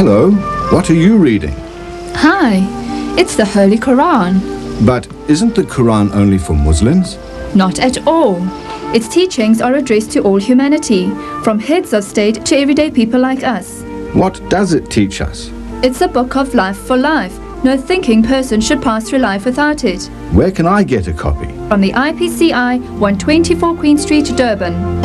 Hello, what are you reading? Hi, it's the Holy Quran. But isn't the Quran only for Muslims? Not at all. Its teachings are addressed to all humanity, from heads of state to everyday people like us. What does it teach us? It's a book of life for life. No thinking person should pass through life without it. Where can I get a copy? From the IPCI, 124 Queen Street, Durban.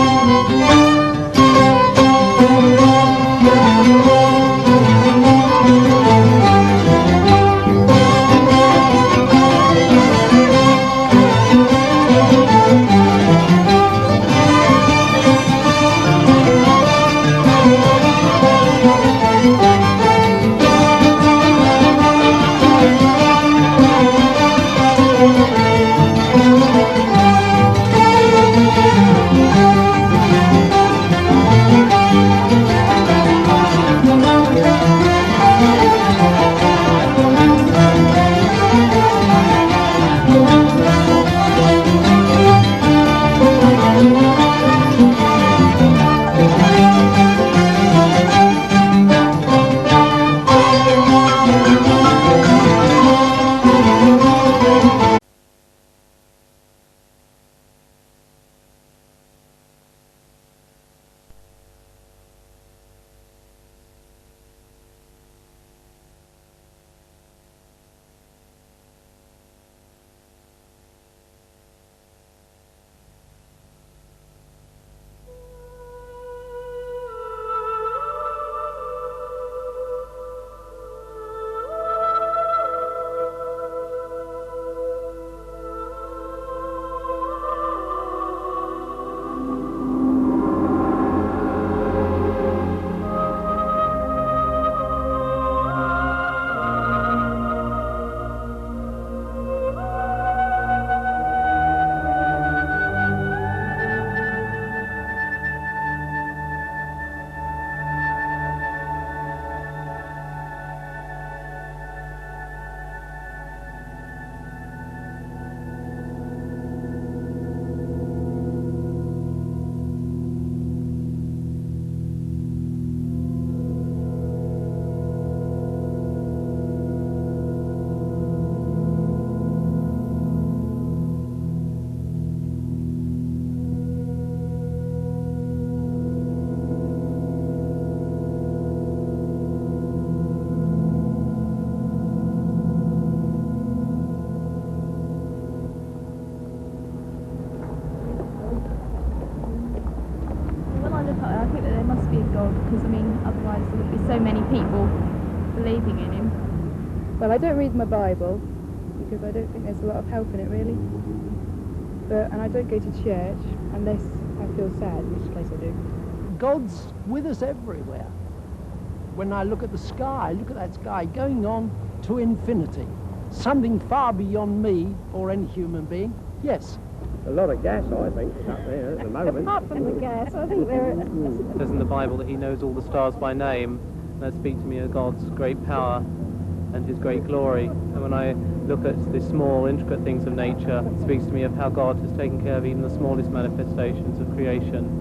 Because, I mean, otherwise there wouldn't be so many people believing in him. Well, I don't read my Bible because I don't think there's a lot of help in it, really. And I don't go to church unless I feel sad, in which case I do. God's with us everywhere. When I look at the sky, look at that sky going on to infinity. Something far beyond me or any human being. Yes. A lot of gas, I think, is up there at the moment. Apart from the gas, I think there It says in the Bible that he knows all the stars by name. That speaks to me of God's great power and his great glory. And when I look at the small, intricate things of nature, it speaks to me of how God has taken care of even the smallest manifestations of creation.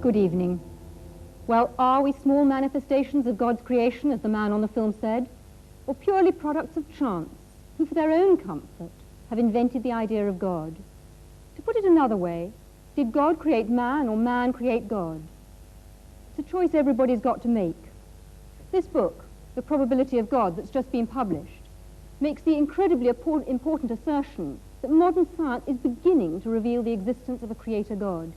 Good evening. Well, are we small manifestations of God's creation, as the man on the film said, or purely products of chance, who for their own comfort have invented the idea of God? To put it another way, did God create man or man create God? It's a choice everybody's got to make. This book, The Probability of God, that's just been published, makes the incredibly important assertion that modern science is beginning to reveal the existence of a creator God.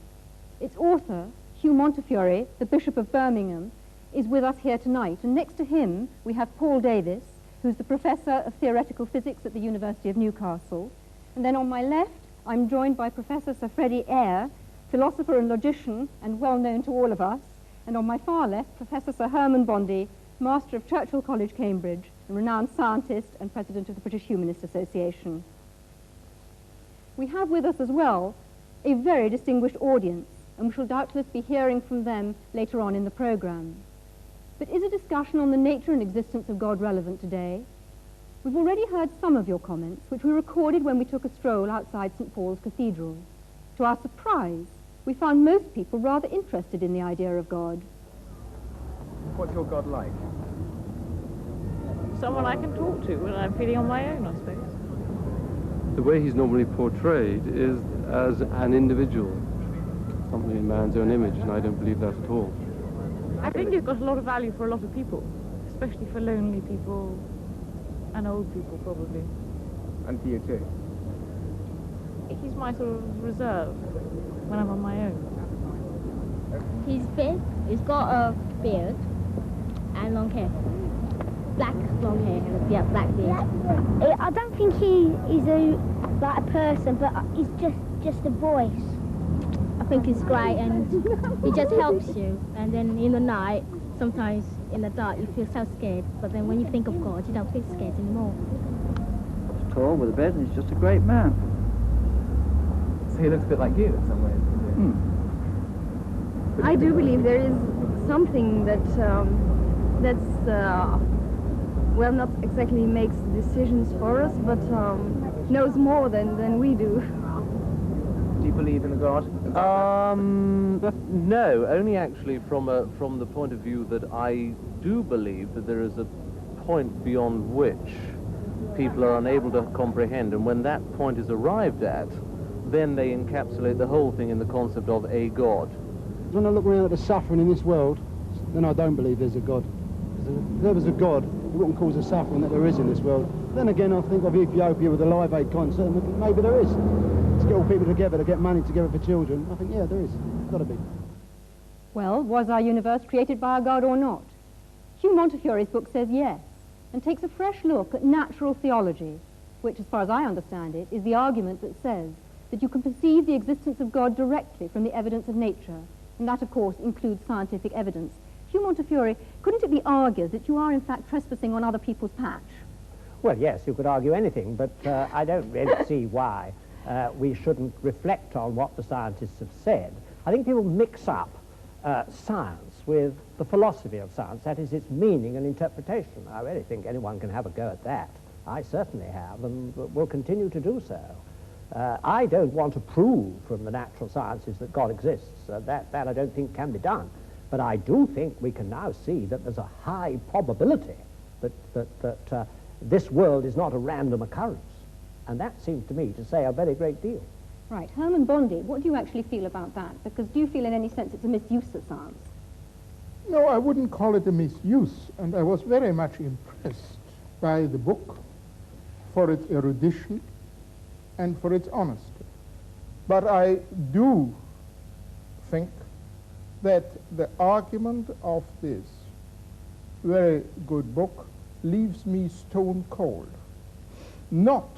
Its author, Hugh Montefiore, the Bishop of Birmingham, is with us here tonight. And next to him, we have Paul Davis, who's the Professor of Theoretical Physics at the University of Newcastle. And then on my left, I'm joined by Professor Sir Freddie Eyre, philosopher and logician, and well known to all of us. And on my far left, Professor Sir Herman Bondi, Master of Churchill College, Cambridge, and renowned scientist and President of the British Humanist Association. We have with us as well a very distinguished audience. and we shall doubtless be hearing from them later on in the programme. But is a discussion on the nature and existence of God relevant today? We've already heard some of your comments, which we recorded when we took a stroll outside St. Paul's Cathedral. To our surprise, we found most people rather interested in the idea of God. What's your God like? Someone I can talk to when I'm feeling on my own, I suppose. The way he's normally portrayed is as an individual, something in man's own image, and I don't believe that at all. I think he's got a lot of value for a lot of people, especially for lonely people and old people, probably. And for you too? He's my sort of reserve when I'm on my own. He's big, he's got a beard and long hair. Black long hair, yeah, black beard. I don't think he is like a person, but he's just a voice. I think he's great, and he just helps you. And then in the night, sometimes in the dark, you feel so scared. But then when you think of God, you don't feel scared anymore. He's tall with a beard, and he's just a great man. So he looks a bit like you in some ways. I do believe there is something that well, not exactly makes decisions for us, but knows more than we do. Do you believe in a God? No, only actually from the point of view that I do believe that there is a point beyond which people are unable to comprehend, and when that point is arrived at, then they encapsulate the whole thing in the concept of a God. When I look around at the suffering in this world, then I don't believe there's a God. If there was a God, it wouldn't cause the suffering that there is in this world. Then again, I think of Ethiopia with the Live Aid concert, and maybe there is. To get all people together, to get money together for children, I think, yeah, there is. Got to be. Well, was our universe created by a God or not? Hugh Montefiore's book says yes, and takes a fresh look at natural theology, which, as far as I understand it, is the argument that says that you can perceive the existence of God directly from the evidence of nature, and that, of course, includes scientific evidence. Hugh Montefiore, couldn't it be argued that you are, in fact, trespassing on other people's patch? Well, yes, you could argue anything, but I don't really see why we shouldn't reflect on what the scientists have said. I think people mix up science with the philosophy of science, that is, its meaning and interpretation. I really think anyone can have a go at that. I certainly have, and will continue to do so. I don't want to prove from the natural sciences that God exists. That I don't think can be done. But I do think we can now see that there's a high probability that this world is not a random occurrence. And that seems to me to say a very great deal. Right. Herman Bondi, what do you actually feel about that? Because do you feel in any sense it's a misuse of science? No, I wouldn't call it a misuse, and I was very much impressed by the book for its erudition and for its honesty. But I do think that the argument of this very good book leaves me stone cold. Not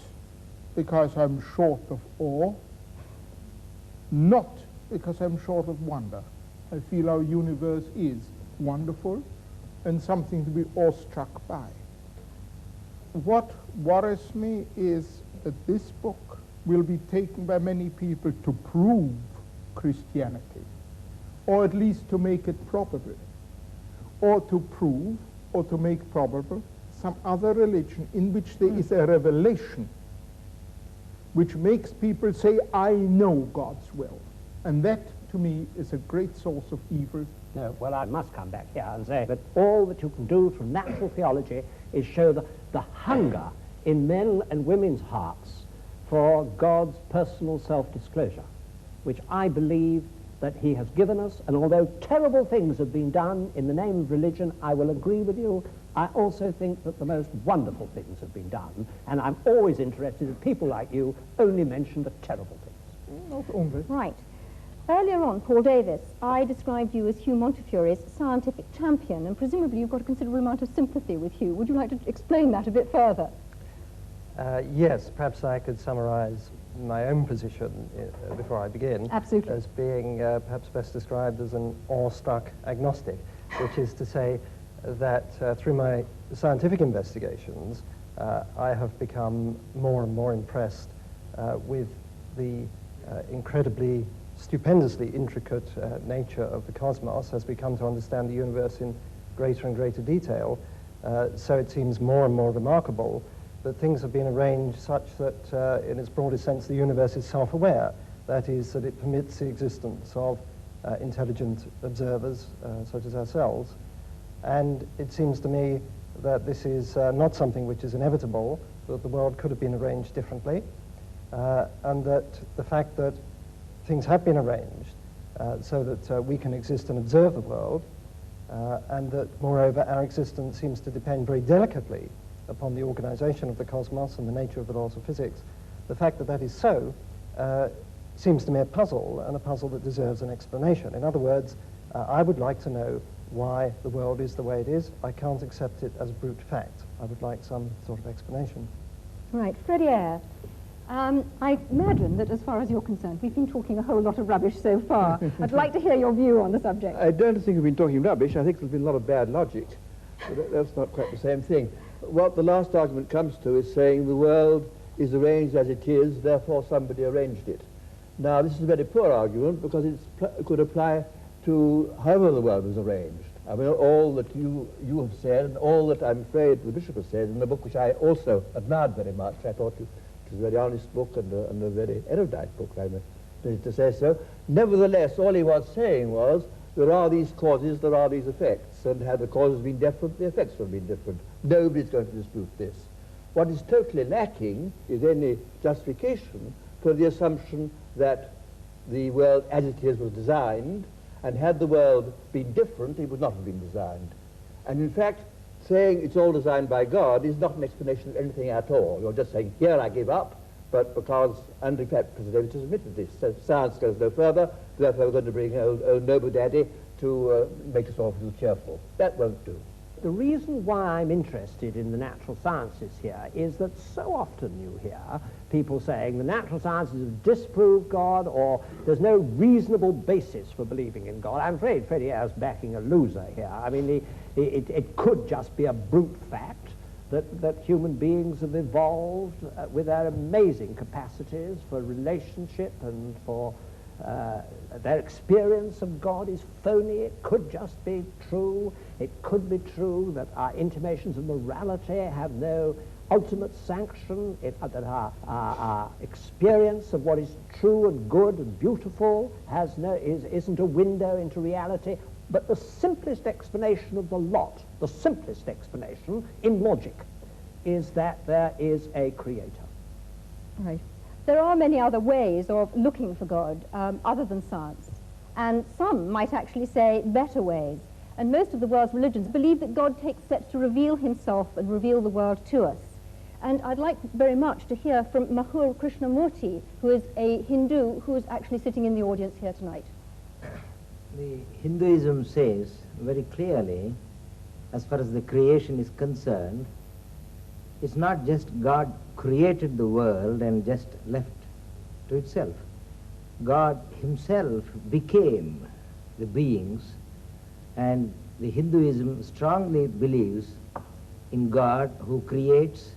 because I'm short of awe, not because I'm short of wonder. I feel our universe is wonderful and something to be awestruck by. What worries me is that this book will be taken by many people to prove Christianity, or at least to make it probable, or to prove or to make probable some other religion in which there is a revelation which makes people say, I know God's will. And that, to me, is a great source of evil. No, well, I must come back here and say that all that you can do from natural theology is show the hunger in men and women's hearts for God's personal self-disclosure, which I believe that he has given us. And although terrible things have been done in the name of religion, I will agree with you. I also think that the most wonderful things have been done, and I'm always interested that people like you only mention the terrible things. Not only. Right. Earlier on, Paul Davis, I described you as Hugh Montefiore's scientific champion, and presumably you've got a considerable amount of sympathy with Hugh. Would you like to explain that a bit further? Yes, perhaps I could summarize my own position before I begin. Absolutely. As being perhaps best described as an awestruck agnostic, which is to say that through my scientific investigations, I have become more and more impressed with the incredibly stupendously intricate nature of the cosmos as we come to understand the universe in greater and greater detail, so it seems more and more remarkable that things have been arranged such that, in its broadest sense, the universe is self-aware. That is, that it permits the existence of intelligent observers, such as ourselves. And it seems to me that this is not something which is inevitable, that the world could have been arranged differently, and that the fact that things have been arranged so that we can exist and observe the world, and that, moreover, our existence seems to depend very delicately upon the organization of the cosmos and the nature of the laws of physics. The fact that that is so seems to me a puzzle, and a puzzle that deserves an explanation. In other words, I would like to know why the world is the way it is. I can't accept it as brute fact. I would like some sort of explanation. Right, Freddie Eyre. I imagine that as far as you're concerned, we've been talking a whole lot of rubbish so far. I'd like to hear your view on the subject. I don't think we've been talking rubbish. I think there's been a lot of bad logic. But that's not quite the same thing. What the last argument comes to is saying the world is arranged as it is, therefore somebody arranged it. Now, this is a very poor argument because it could apply to however the world was arranged. I mean, all that you have said, and all that I'm afraid the Bishop has said in the book, which I also admired very much. I thought it was a very honest book and a very erudite book, I'm ready to say so. Nevertheless, all he was saying was, there are these causes, there are these effects, and had the causes been different, the effects would have been different. Nobody's going to dispute this. What is totally lacking is any justification for the assumption that the world as it is was designed, and had the world been different, it would not have been designed. And in fact, saying it's all designed by God is not an explanation of anything at all. You're just saying, here I give up, but because, and in fact, Professor Davis has admitted this, so science goes no further, therefore we're going to bring old Noble Daddy to make us all feel cheerful. That won't do. The reason why I'm interested in the natural sciences here is that so often you hear people saying the natural sciences have disproved God, or there's no reasonable basis for believing in God. I'm afraid Freddie Eyre's backing a loser here. I mean, it could just be a brute fact that human beings have evolved with their amazing capacities for relationship and for their experience of God is phony. It could just be true. It could be true that our intimations of morality have no ultimate sanction, that our experience of what is true and good and beautiful isn't a window into reality. But the simplest explanation of the lot, the simplest explanation in logic, is that there is a creator. Right. There are many other ways of looking for God other than science, and some might actually say better ways. And most of the world's religions believe that God takes steps to reveal himself and reveal the world to us. And I'd like very much to hear from Mahur Krishnamurti, who is a Hindu who is actually sitting in the audience here tonight. The Hinduism says very clearly, as far as the creation is concerned, it's not just God created the world and just left to itself. God himself became the beings, and the Hinduism strongly believes in God who creates,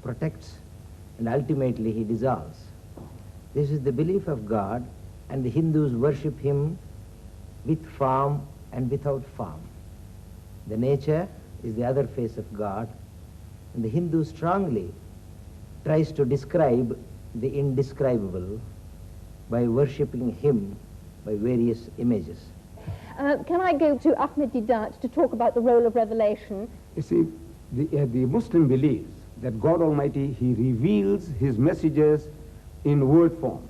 protects, and ultimately he dissolves. This is the belief of God, and the Hindus worship him with form and without form. The nature is the other face of God, and the Hindu strongly tries to describe the indescribable by worshipping him by various images. Can I go to Ahmed Deedat to talk about the role of revelation? You see, the Muslim believes that God Almighty, he reveals his messages in word form.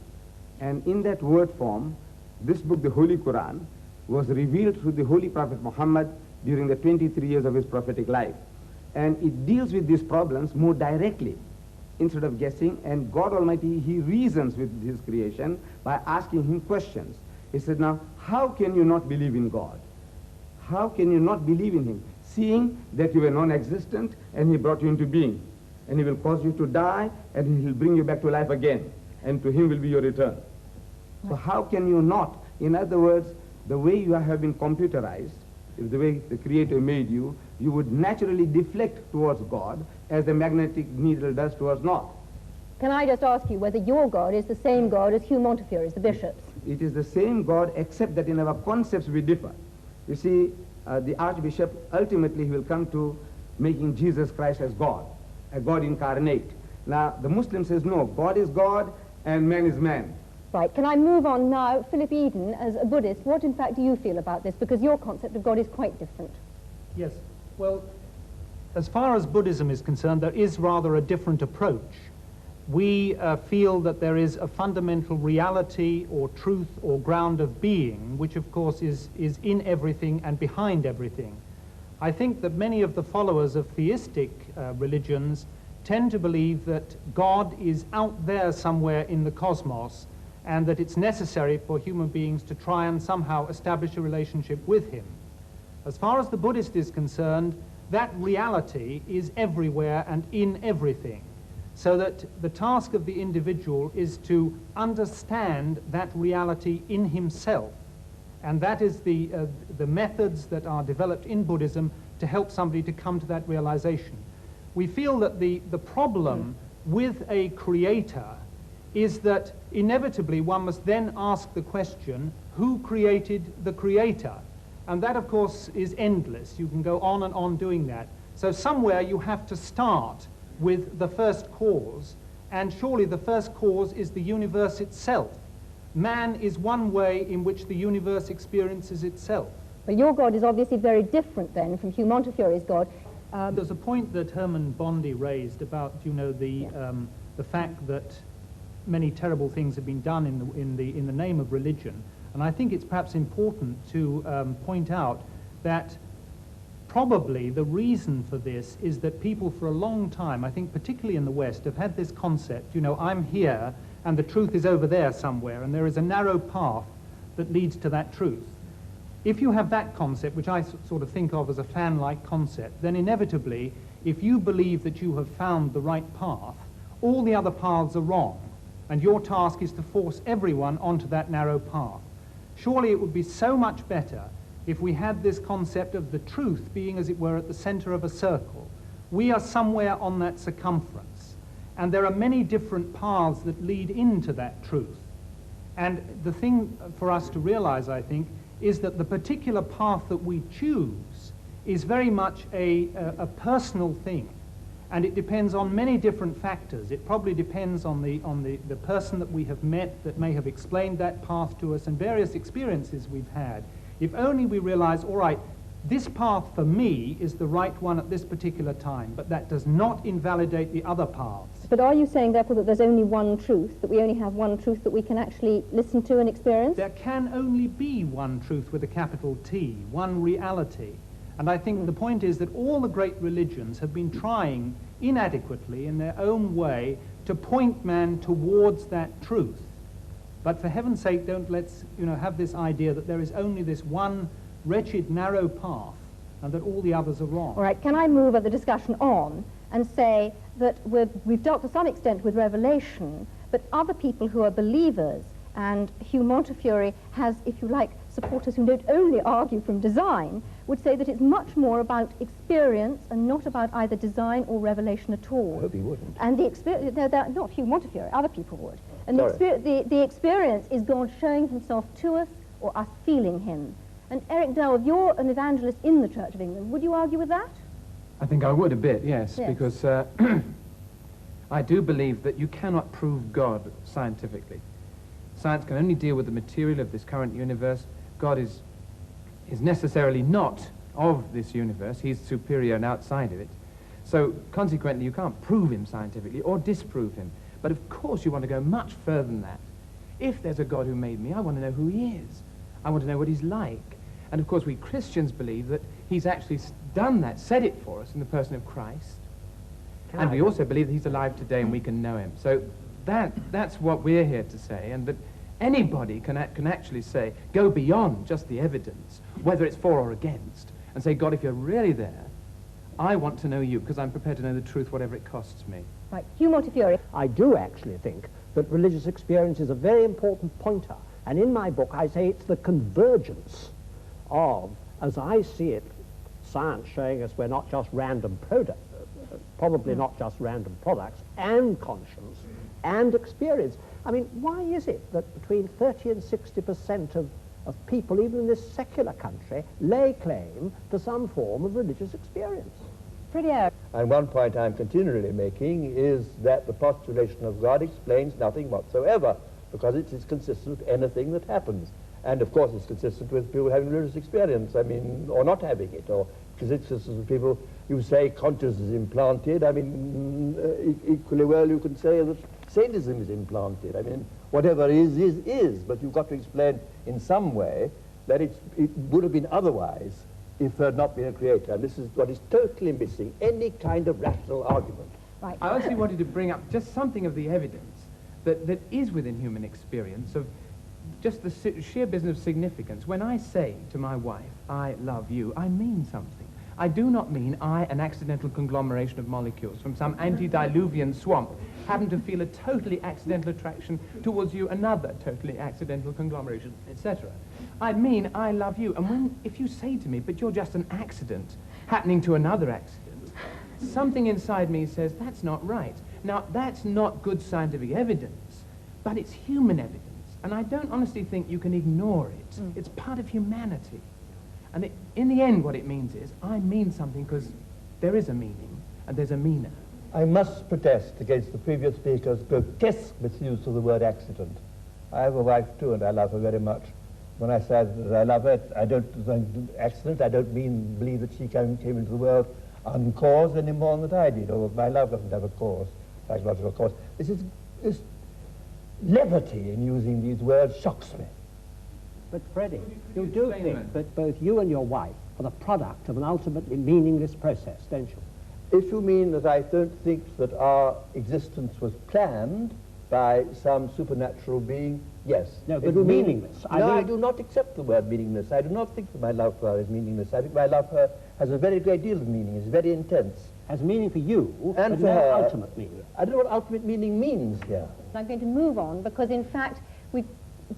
And in that word form, this book, the Holy Quran, was revealed through the Holy Prophet Muhammad during the 23 years of his prophetic life. And it deals with these problems more directly instead of guessing. And God Almighty, he reasons with his creation by asking him questions. He said, now, how can you not believe in God? How can you not believe in him, seeing that you were non-existent and he brought you into being? And he will cause you to die, and he will bring you back to life again, and to him will be your return. So how can you not? In other words, the way you have been computerized, the way the Creator made you, you would naturally deflect towards God as the magnetic needle does towards north. Can I just ask you whether your God is the same God as Hugh Montefiore, the bishop's? It is the same God, except that in our concepts we differ. You see, the Archbishop, ultimately he will come to making Jesus Christ as God, a God incarnate. Now, the Muslim says, no, God is God and man is man. Right, can I move on now? Philip Eden, as a Buddhist, what in fact do you feel about this? Because your concept of God is quite different. Yes, well, as far as Buddhism is concerned, there is rather a different approach. We feel that there is a fundamental reality or truth or ground of being, which of course is in everything and behind everything. I think that many of the followers of theistic religions tend to believe that God is out there somewhere in the cosmos, and that it's necessary for human beings to try and somehow establish a relationship with him. As far as the Buddhist is concerned, that reality is everywhere and in everything, so that the task of the individual is to understand that reality in himself. And that is the methods that are developed in Buddhism to help somebody to come to that realization. We feel that the problem with a creator is that inevitably one must then ask the question, who created the creator? And that, of course, is endless. You can go on and on doing that. So somewhere you have to start with the first cause, and surely the first cause is the universe itself. Man is one way in which the universe experiences itself. But your God is obviously very different then from Hugh Montefiore's God. There's a point that Herman Bondi raised about, you know, the fact that many terrible things have been done in the name of religion, and I think it's perhaps important to point out that probably the reason for this is that people for a long time, I think particularly in the West, have had this concept, you know, I'm here and the truth is over there somewhere, and there is a narrow path that leads to that truth. If you have that concept, which I sort of think of as a fan-like concept, then inevitably, if you believe that you have found the right path, all the other paths are wrong, and your task is to force everyone onto that narrow path. Surely it would be so much better if we had this concept of the truth being, as it were, at the center of a circle. We are somewhere on that circumference, and there are many different paths that lead into that truth. And the thing for us to realize, I think, is that the particular path that we choose is very much a personal thing, and it depends on many different factors. It probably depends on the person that we have met that may have explained that path to us, and various experiences we've had. If only we realize, all right, this path for me is the right one at this particular time, but that does not invalidate the other paths. But are you saying, therefore, that there's only one truth, that we only have one truth that we can actually listen to and experience? There can only be one truth with a capital T, one reality. And I think the point is that all the great religions have been trying inadequately in their own way to point man towards that truth. But for heaven's sake, don't let's have this idea that there is only this one wretched, narrow path and that all the others are wrong. All right, can I move the discussion on and say that we've dealt to some extent with revelation, but other people who are believers, and Hugh Montefiore has, if you like, supporters who don't only argue from design, would say that it's much more about experience and not about either design or revelation at all. I hope he wouldn't. And the experience, not Hugh Montefiore, other people would. And Sorry. the experience is God showing himself to us or us feeling him. And Eric Delve, you're an evangelist in the Church of England. Would you argue with that? I think I would a bit, yes. Yes. Because I do believe that you cannot prove God scientifically. Science can only deal with the material of this current universe. God is necessarily not of this universe. He's superior and outside of it. So consequently, you can't prove him scientifically or disprove him. But of course you want to go much further than that. If there's a God who made me, I want to know who he is. I want to know what he's like. And of course we Christians believe that he's actually done that, said it for us in the person of Christ. And we also believe that he's alive today and we can know him. So that's what we're here to say, and that anybody can actually say, go beyond just the evidence, whether it's for or against, and say, God, if you're really there, I want to know you, because I'm prepared to know the truth, whatever it costs me. Right, Hugh Montefiore. I do actually think that religious experience is a very important pointer, and in my book I say it's the convergence of, as I see it, science showing us we're not just random products, probably not just random products, and conscience, and experience. I mean, why is it that between 30 and 60% of people, even in this secular country, lay claim to some form of religious experience? Pretty air. And one point I'm continually making is that the postulation of God explains nothing whatsoever, because it is consistent with anything that happens. And of course it's consistent with people having religious experience, I mean, or not having it, or because it's consistent with people, you say consciousness is implanted, I mean, equally well you can say that sadism is implanted. I mean, whatever is, but you've got to explain in some way that it would have been otherwise if there had not been a creator. And this is what is totally missing, any kind of rational argument. Right. I actually wanted to bring up just something of the evidence that is within human experience of just the sheer business of significance. When I say to my wife, I love you, I mean something. I do not mean I, an accidental conglomeration of molecules from some antediluvian swamp, happen to feel a totally accidental attraction towards you, another totally accidental conglomeration, etc. I mean I love you. And if you say to me, but you're just an accident happening to another accident, something inside me says, that's not right. Now, that's not good scientific evidence, but it's human evidence. And I don't honestly think you can ignore it. It's part of humanity. And in the end, what it means is, I mean something because there is a meaning, and there's a meaner. I must protest against the previous speaker's grotesque misuse of the word accident. I have a wife too, and I love her very much. When I say that I love her, I don't accident, I don't believe that she came into the world uncaused any more than that I did, or my love doesn't have a cause, psychological cause. This levity in using these words shocks me. But Freddie, you do think that both you and your wife are the product of an ultimately meaningless process, don't you? If you mean that I don't think that our existence was planned by some supernatural being, yes. No, but meaningless. I do not accept the word meaningless. I do not think that my love for her is meaningless. I think my love for her has a very great deal of meaning. It's very intense. Has meaning for you, and but for no her, ultimate meaning. I don't know what ultimate meaning means here. I'm going to move on because, in fact, we've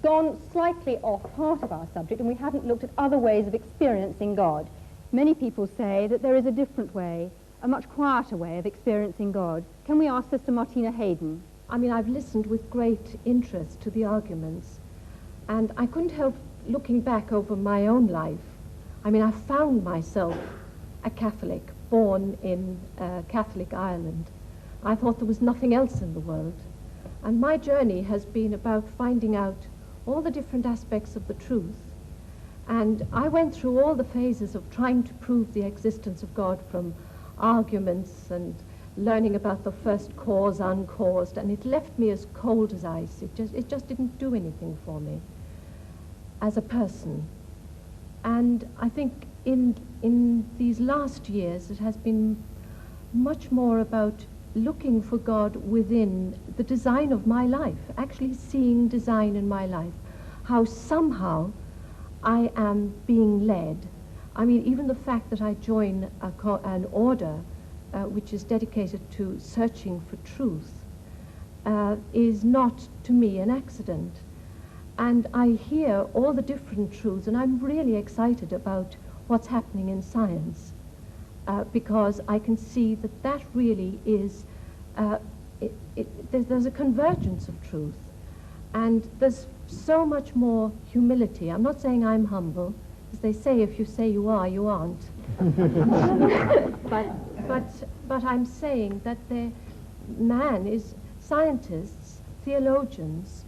gone slightly off part of our subject and we haven't looked at other ways of experiencing God. Many people say that there is a different way, a much quieter way of experiencing God. Can we ask Sister Martina Hayden? I mean, I've listened with great interest to the arguments, and I couldn't help looking back over my own life. I mean, I found myself a Catholic, born in Catholic Ireland. I thought there was nothing else in the world. And my journey has been about finding out all the different aspects of the truth. And I went through all the phases of trying to prove the existence of God, from arguments and learning about the first cause, uncaused, and it left me as cold as ice. It just didn't do anything for me as a person. And I think in these last years it has been much more about looking for God within the design of my life, actually seeing design in my life, how somehow I am being led. I mean, even the fact that I join an order which is dedicated to searching for truth is not, to me, an accident. And I hear all the different truths, and I'm really excited about what's happening in science, because I can see that that really is, there's a convergence of truth, and there's so much more humility. I'm not saying I'm humble, as they say, if you say you are, you aren't. But I'm saying that scientists, theologians,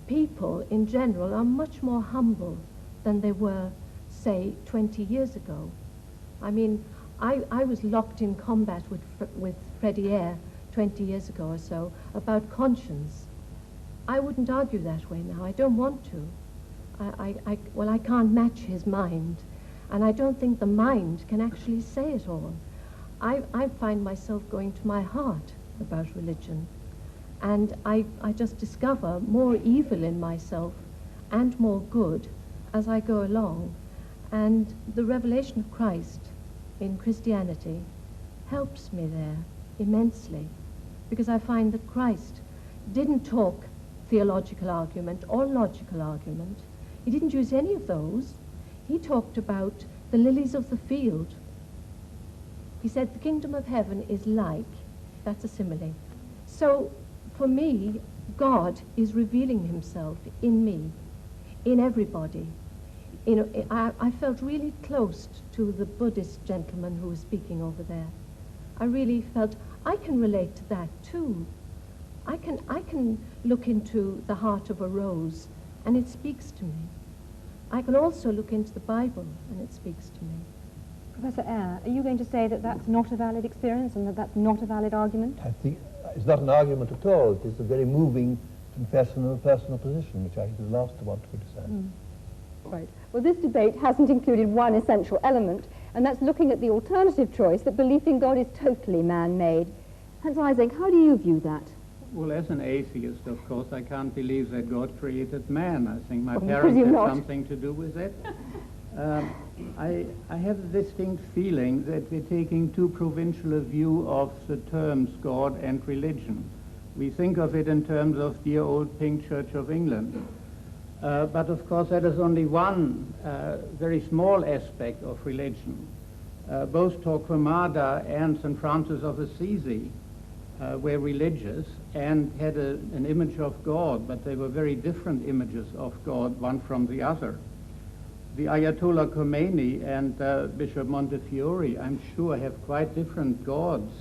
people in general are much more humble than they were, say, 20 years ago. I mean, I was locked in combat with Freddie Eyre 20 years ago or so about conscience. I wouldn't argue that way now. I don't want to. Well, I can't match his mind, and I don't think the mind can actually say it all. I find myself going to my heart about religion, and I just discover more evil in myself and more good as I go along. And the revelation of Christ in Christianity helps me there immensely, because I find that Christ didn't talk theological argument or logical argument. He didn't use any of those. He talked about the lilies of the field. He said the kingdom of heaven is like, that's a simile. So for me, God is revealing himself in me, in everybody. You know, I felt really close to the Buddhist gentleman who was speaking over there. I really felt I can relate to that too. I can look into the heart of a rose and it speaks to me. I can also look into the Bible and it speaks to me. Professor Eyre, are you going to say that that's not a valid experience and that that's not a valid argument? I think it's not an argument at all. It is a very moving and personal position, which I think is the last to want to criticize. Right. Well, this debate hasn't included one essential element, and that's looking at the alternative choice that belief in God is totally man-made. Hans Eysenck, how do you view that? Well, as an atheist, of course, I can't believe that God created man. I think my Well, parents had not. something to do with it. I have a distinct feeling that we're taking too provincial a view of the terms God and religion. We think of it in terms of dear old Pink Church of England. But of course that is only one very small aspect of religion. Both Torquemada and St. Francis of Assisi were religious and had an image of God, but they were very different images of God, one from the other. The Ayatollah Khomeini and Bishop Montefiore, I'm sure, have quite different gods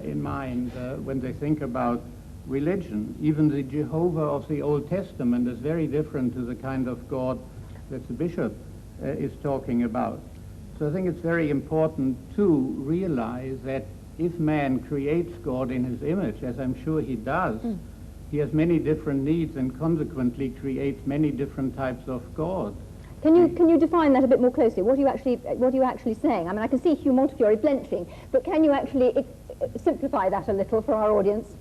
in mind when they think about religion. Even the Jehovah of the Old Testament is very different to the kind of God that the bishop is talking about. So I think it's very important to realize that if man creates God in his image, as I'm sure he does, he has many different needs and consequently creates many different types of God. Can you define that a bit more closely? What are you actually saying? I mean, I can see Hugh Montefiore blenching, but can you actually simplify that a little for our audience?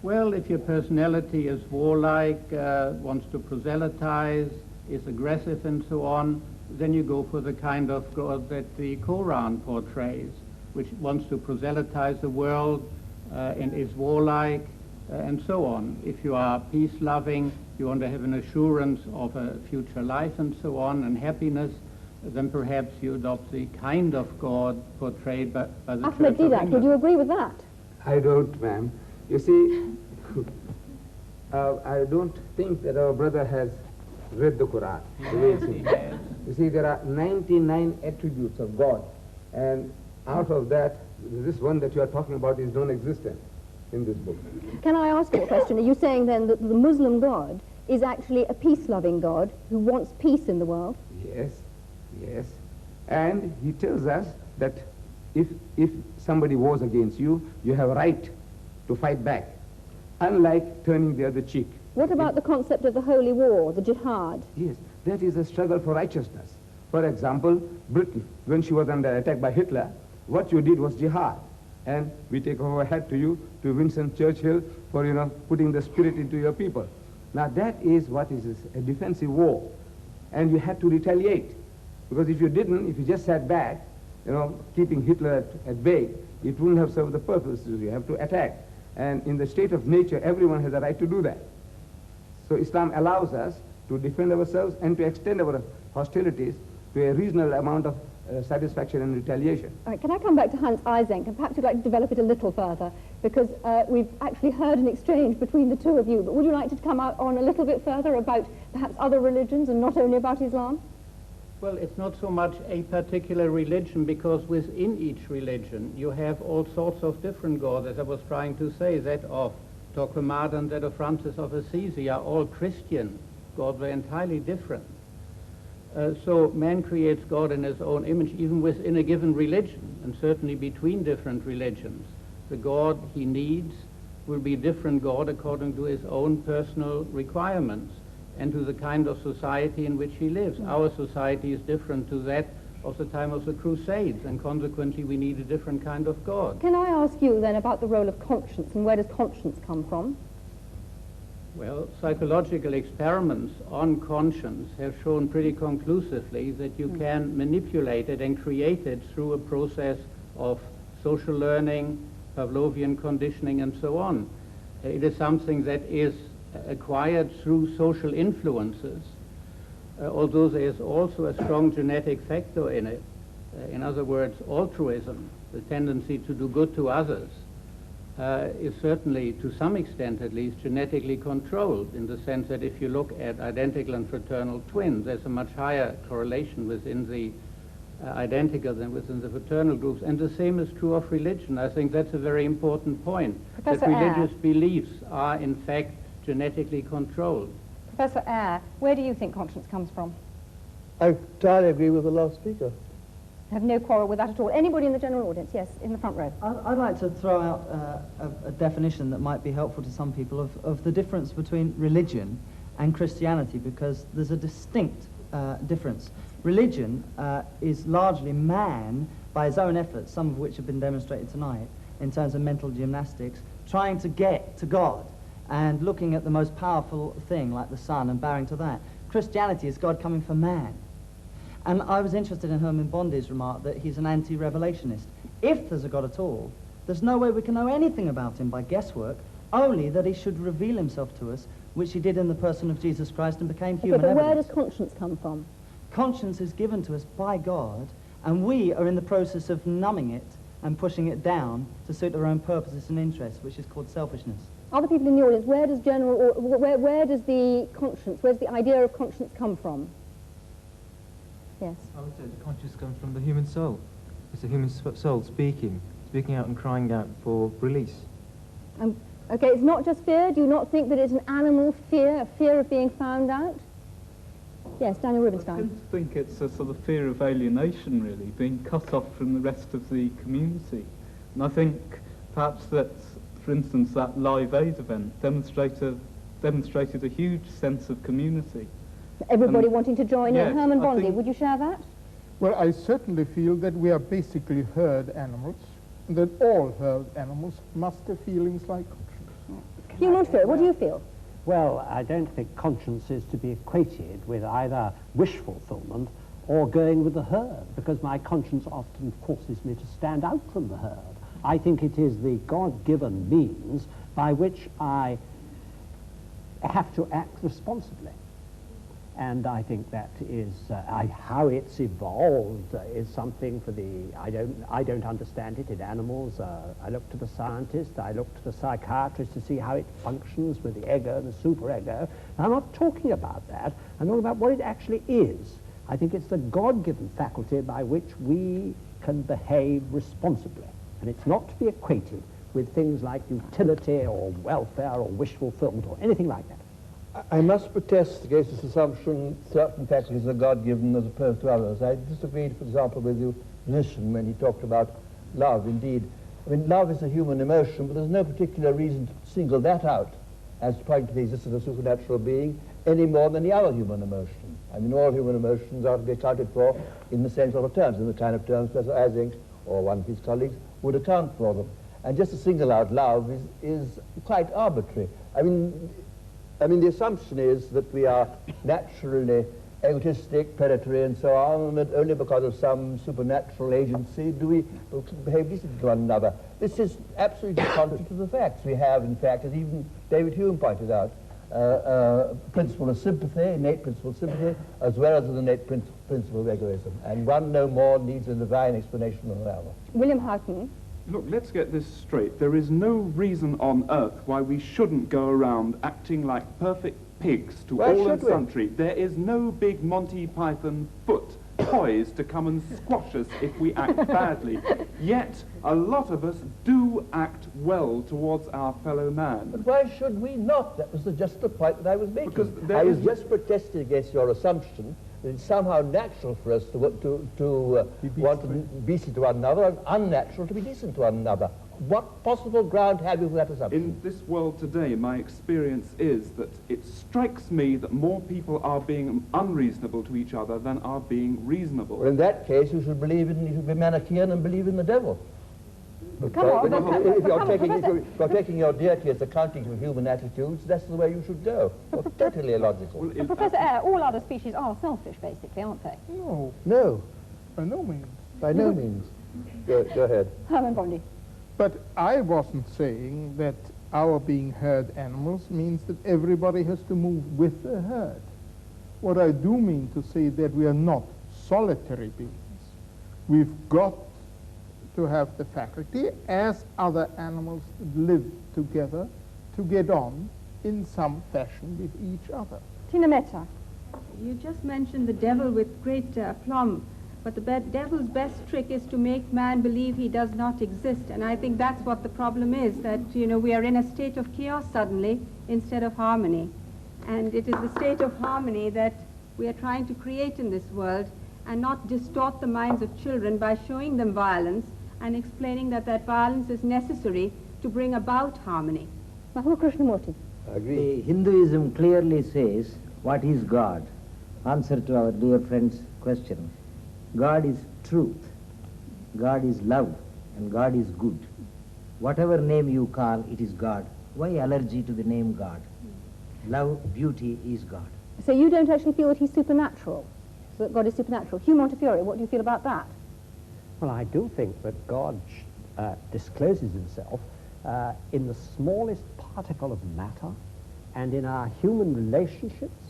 Well, if your personality is warlike, wants to proselytize, is aggressive and so on, then you go for the kind of God that the Quran portrays, which wants to proselytize the world and is warlike and so on. If you are peace-loving, you want to have an assurance of a future life and so on and happiness, then perhaps you adopt the kind of God portrayed by the Church of Deedat, England. would you agree with that? I don't, ma'am. You see, I don't think that our brother has read the Quran the way it seems. You see, there are 99 attributes of God, and out of that, this one that you are talking about is non-existent in this book. Can I ask you a question? Are you saying then that the Muslim God is actually a peace-loving God who wants peace in the world? Yes, yes. And he tells us that if somebody wars against you, you have a right to fight back, unlike turning the other cheek. What about the concept of the holy war, the jihad? Yes, that is a struggle for righteousness. For example, Britain, when she was under attack by Hitler, what you did was jihad. And we take our hat to you, to Winston Churchill, for, putting the spirit into your people. Now that is what is a defensive war. And you had to retaliate. Because if you didn't, if you just sat back, keeping Hitler at bay, it wouldn't have served the purpose. You have to attack. And in the state of nature, everyone has a right to do that. So Islam allows us to defend ourselves and to extend our hostilities to a reasonable amount of satisfaction and retaliation. All right, can I come back to Hans Eysenck, and perhaps you'd like to develop it a little further, because we've actually heard an exchange between the two of you, but would you like to come out on a little bit further about perhaps other religions and not only about Islam? Well, it's not so much a particular religion, because within each religion you have all sorts of different gods. As I was trying to say, that of Torquemada and that of Francis of Assisi are all Christian gods. They're entirely different. So man creates God in his own image, even within a given religion, and certainly between different religions. The God he needs will be a different God according to his own personal requirements and to the kind of society in which he lives. Our society is different to that of the time of the Crusades, and consequently we need a different kind of God. Can I ask you then about the role of conscience, and where does conscience come from? Well, psychological experiments on conscience have shown pretty conclusively that you can manipulate it and create it through a process of social learning, Pavlovian conditioning, and so on. It is something that is acquired through social influences, although there is also a strong genetic factor in it. In other words, altruism, the tendency to do good to others. is certainly, to some extent at least, genetically controlled, in the sense that if you look at identical and fraternal twins, there's a much higher correlation within the identical than within the fraternal groups. And the same is true of religion. I think that's a very important point, Professor that religious Eyre. beliefs are in fact genetically controlled. Professor Eyre, where do you think conscience comes from? I entirely agree with the last speaker. I have no quarrel with that at all. Anybody in the general audience? Yes, in the front row. I'd like to throw out a definition that might be helpful to some people of the difference between religion and Christianity, because there's a distinct difference. Religion is largely man, by his own efforts, some of which have been demonstrated tonight, in terms of mental gymnastics, trying to get to God and looking at the most powerful thing, like the sun, and bowing to that. Christianity is God coming for man. And I was interested in Herman Bondi's remark that he's an anti-revelationist. If there's a God at all, there's no way we can know anything about him by guesswork, only that he should reveal himself to us, which he did in the person of Jesus Christ and became human But where evidence. does conscience come from? Conscience is given to us by God, and we are in the process of numbing it and pushing it down to suit our own purposes and interests, which is called selfishness. Other people in the audience, where does where does the conscience, where's the idea of conscience come from? Yes. I would say the conscience comes from the human soul. It's the human soul speaking out and crying out for release. Okay, it's not just fear. Do you not think that it's an animal fear, a fear of being found out? Yes, Daniel I Rubinstein. tend to think it's a sort of fear of alienation, really, being cut off from the rest of the community. And I think perhaps that, for instance, that Live Aid event demonstrated a huge sense of community. Everybody wanting to join yes, in. Herman I Bondi, think- would you share that? Well, I certainly feel that we are basically herd animals, and that all herd animals must have feelings like conscience. Hugh Montfort, what do you feel? Well, I don't think conscience is to be equated with either wish fulfillment or going with the herd, because my conscience often forces me to stand out from the herd. I think it is the God-given means by which I have to act responsibly. And I think that is how it's evolved is something for the I don't understand it in animals. I look to the scientist, I look to the psychiatrist to see how it functions with the ego and the superego. I'm not talking about that. I'm talking about what it actually is. I think it's the God-given faculty by which we can behave responsibly, and it's not to be equated with things like utility or welfare or wish fulfillment or anything like that. I must protest against this assumption certain faculties are God-given as opposed to others. I disagreed, for example, with the musician when he talked about love. Indeed, I mean, love is a human emotion, but there's no particular reason to single that out as pointing to the existence of a supernatural being any more than the other human emotion. I mean, all human emotions are to be accounted for in the same sort of terms, in the kind of terms Professor Ising or one of his colleagues would account for them. And just to single out love is quite arbitrary. I mean, the assumption is that we are naturally egotistic, predatory, and so on, and that only because of some supernatural agency do we behave decently to one another. This is absolutely contrary to the facts. We have, in fact, as even David Hume pointed out, principle of sympathy, innate principle of sympathy, as well as an innate principle of egoism. And one no more needs a divine explanation than the other. William Houghton. Look, let's get this straight. There is no reason on earth why we shouldn't go around acting like perfect pigs to all and sundry. There is no big Monty Python foot poised to come and squash us if we act badly. Yet, a lot of us do act well towards our fellow man. But why should we not? That was just the point that I was making. Because I was just protesting against your assumption that it's somehow natural for us to want to be decent to one another and unnatural to be decent to one another. What possible ground have you for that assumption? In this world today, my experience is that it strikes me that more people are being unreasonable to each other than are being reasonable. Well, in that case, you should be Manichaean and believe in the devil. If you're taking your deity as accounting for human attitudes, that's the way you should go. Well, totally illogical. But Professor Eyre, all other species are selfish, basically, aren't they? No. No. By no means. By no means. Go ahead. Herman Bondi. But I wasn't saying that our being herd animals means that everybody has to move with the herd. What I do mean to say that we are not solitary beings. We've got to have the faculty, as other animals live together, to get on in some fashion with each other. Tina Mehta. You just mentioned the devil with great aplomb, but the devil's best trick is to make man believe he does not exist, and I think that's what the problem is, that, you know, we are in a state of chaos suddenly instead of harmony. And it is the state of harmony that we are trying to create in this world, and not distort the minds of children by showing them violence and explaining that that violence is necessary to bring about harmony. Mahua Krishnamurti. Agree. Hinduism clearly says, what is God? Answer to our dear friend's question. God is truth, God is love, and God is good. Whatever name you call, it is God. Why allergy to the name God? Love, beauty is God. So you don't actually feel that he's supernatural, that God is supernatural. Hugh Montefiore, what do you feel about that? Well, I do think that God discloses himself in the smallest particle of matter, and in our human relationships,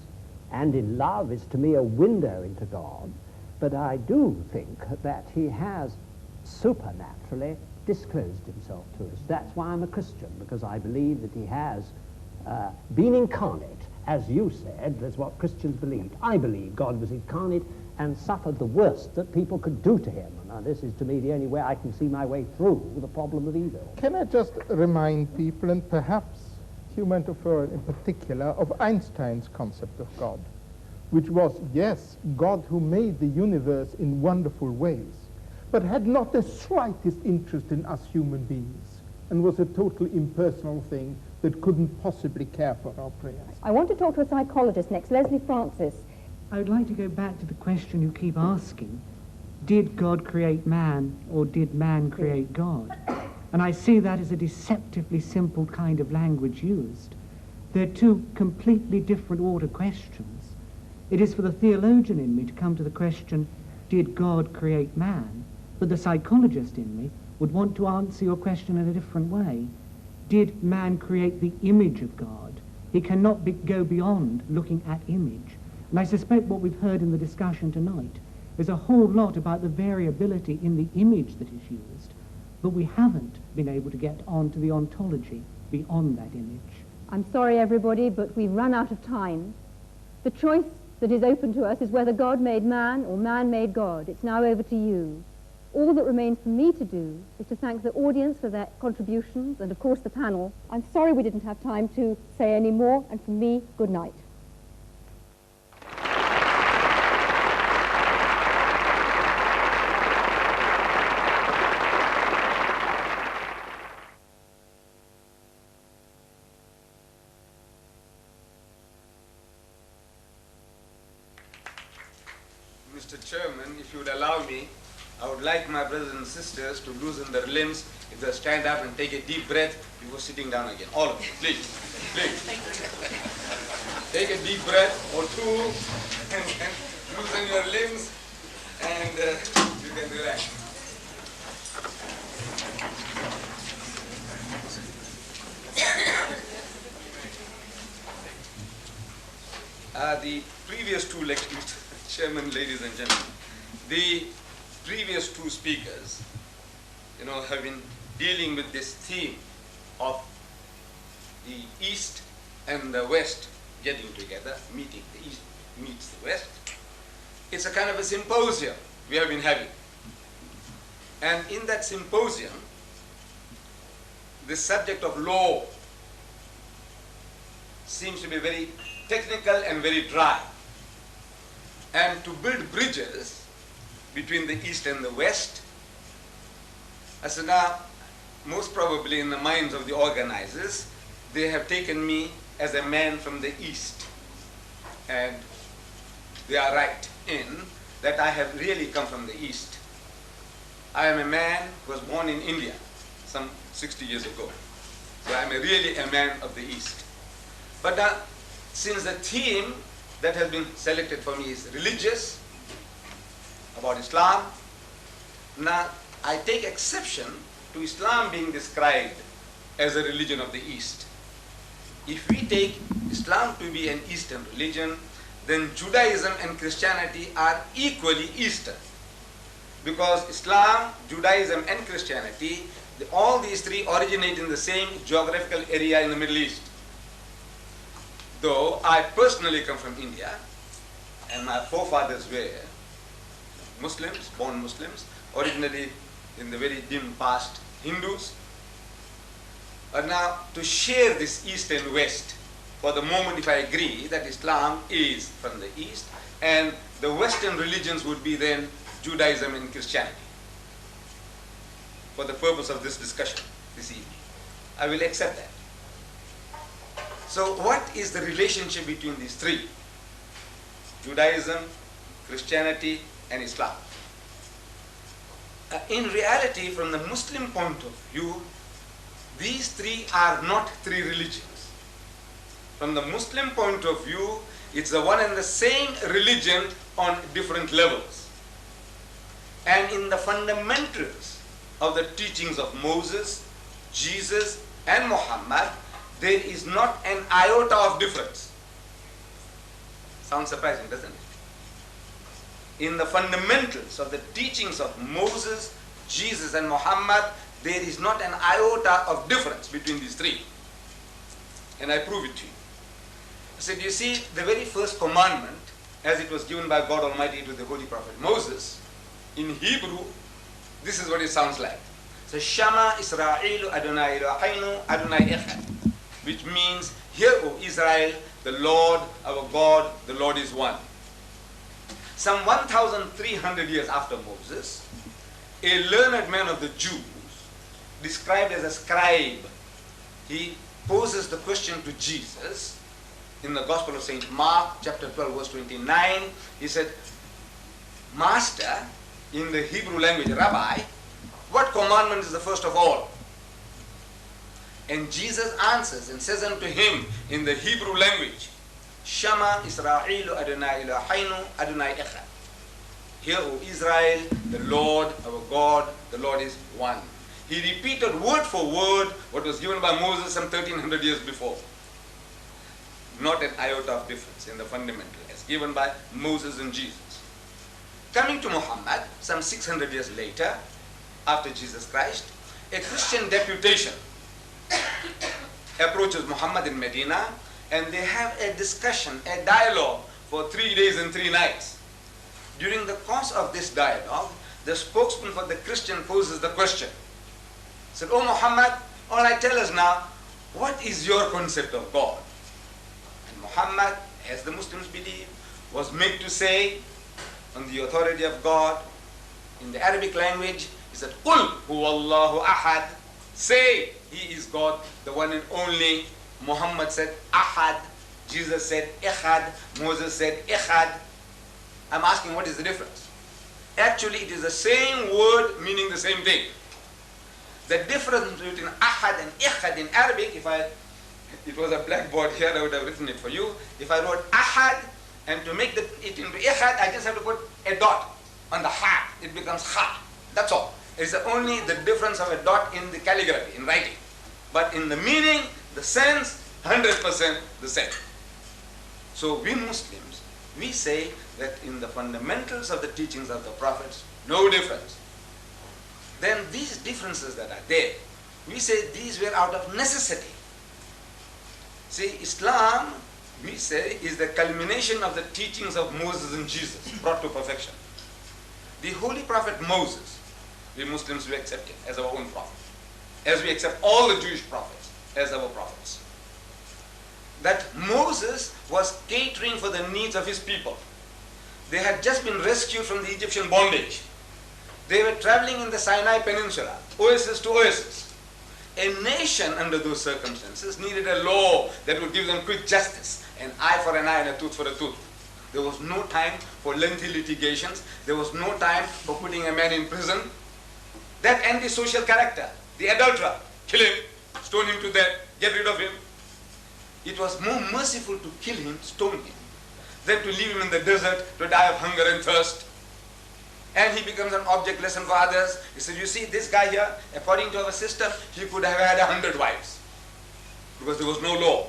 and in love is to me a window into God. But I do think that he has supernaturally disclosed himself to us. That's why I'm a Christian, because I believe that he has been incarnate, as you said. That's what Christians believe. I believe God was incarnate and suffered the worst that people could do to him. Now, this is to me the only way I can see my way through the problem of evil. Can I just remind people, and perhaps Hugh Montefiore in particular, of Einstein's concept of God, which was, yes, God who made the universe in wonderful ways, but had not the slightest interest in us human beings, and was a totally impersonal thing that couldn't possibly care for our prayers. I want to talk to a psychologist next, Leslie Francis. I would like to go back to the question you keep asking. Did God create man, or did man create God? And I see that as a deceptively simple kind of language used. They're two completely different order questions. It is for the theologian in me to come to the question, did God create man? But the psychologist in me would want to answer your question in a different way. Did man create the image of God? He cannot go beyond looking at image. And I suspect what we've heard in the discussion tonight is a whole lot about the variability in the image that is used, but we haven't been able to get on to the ontology beyond that image. I'm sorry, everybody, but we've run out of time. The choice that is open to us is whether God made man or man made God. It's now over to you. All that remains for me to do is to thank the audience for their contributions and, of course, the panel. I'm sorry we didn't have time to say any more, and from me, good night. Mr. Chairman, if you would allow me, I would like my brothers and sisters to loosen their limbs if they stand up and take a deep breath before sitting down again. All of you, please. Please. Take a deep breath or two and loosen your limbs and you can relax. The previous two lectures, Chairman, ladies and gentlemen, the previous two speakers, have been dealing with this theme of the East and the West getting together, meeting. The East meets the West. It's a kind of a symposium we have been having. And in that symposium, the subject of law seems to be very technical and very dry. And to build bridges between the East and the West, as now, most probably in the minds of the organizers, they have taken me as a man from the East. And they are right in that I have really come from the East. I am a man who was born in India some 60 years ago. So I am really a man of the East. But now, since the theme that has been selected for me is religious, about Islam, now I take exception to Islam being described as a religion of the East. If we take Islam to be an Eastern religion, then Judaism and Christianity are equally Eastern. because Islam, Judaism and Christianity, all these three originate in the same geographical area in the Middle East. Though I personally come from India, and my forefathers were Muslims, born Muslims, originally in the very dim past Hindus. But now to share this East and West, for the moment if I agree that Islam is from the East and the Western religions would be then Judaism and Christianity, for the purpose of this discussion this evening, I will accept that. So what is the relationship between these three? Judaism, Christianity and Islam. In reality, from the Muslim point of view, these three are not three religions. From the Muslim point of view, it's the one and the same religion on different levels. And in the fundamentals of the teachings of Moses, Jesus and Muhammad, there is not an iota of difference. Sounds surprising, doesn't it? In the fundamentals of the teachings of Moses, Jesus and Muhammad, there is not an iota of difference between these three. And I prove it to you. I said, you see, the very first commandment, as it was given by God Almighty to the Holy Prophet Moses, in Hebrew, this is what it sounds like. So, Shama Israelu Adonai Eloheinu Adonai Echad, which means, hear, O Israel, the Lord, our God, the Lord is one. Some 1,300 years after Moses, a learned man of the Jews, described as a scribe, he poses the question to Jesus in the Gospel of St. Mark, chapter 12, verse 29. He said, Master, in the Hebrew language, Rabbi, what commandment is the first of all? And Jesus answers and says unto him in the Hebrew language, Shama Israelu Adonai Eloheinu Adonai Echad. Hear, O Israel, the Lord, our God, the Lord is one. He repeated word for word what was given by Moses some 1,300 years before. Not an iota of difference in the fundamental, as given by Moses and Jesus. Coming to Muhammad, some 600 years later, after Jesus Christ, a Christian deputation approaches Muhammad in Medina, and they have a discussion, a dialogue for 3 days and 3 nights. During the course of this dialogue, the spokesman for the Christian poses the question. He said, "Oh Muhammad, all right, tell us now, what is your concept of God?" And Muhammad, as the Muslims believe, was made to say, on the authority of God, in the Arabic language, he said, "Qul huwallahu ahad." Say, He is God, the one and only. Muhammad said, Ahad. Jesus said, Echad. Moses said, Echad. I'm asking, what is the difference? Actually, it is the same word meaning the same thing. The difference between Ahad and Echad in Arabic, it was a blackboard here, I would have written it for you. If I wrote Ahad, and to make it into Echad, I just have to put a dot on the Ha. It becomes Ha. That's all. It's only the difference of a dot in the calligraphy, in writing. But in the meaning, the sense, 100% the same. So we Muslims, we say that in the fundamentals of the teachings of the prophets, no difference. Then these differences that are there, we say these were out of necessity. See, Islam, we say, is the culmination of the teachings of Moses and Jesus, brought to perfection. The Holy Prophet Moses, we Muslims, we accept him as our own prophet, as we accept all the Jewish prophets as our prophets. That Moses was catering for the needs of his people. They had just been rescued from the Egyptian bondage. They were traveling in the Sinai Peninsula, oasis to oasis. A nation under those circumstances needed a law that would give them quick justice, an eye for an eye and a tooth for a tooth. There was no time for lengthy litigations. There was no time for putting a man in prison. That antisocial character, the adulterer, kill him, stone him to death, get rid of him. It was more merciful to kill him, stone him, than to leave him in the desert to die of hunger and thirst. And he becomes an object lesson for others. He said, you see, this guy here, according to our system, he could have had 100 wives. Because there was no law.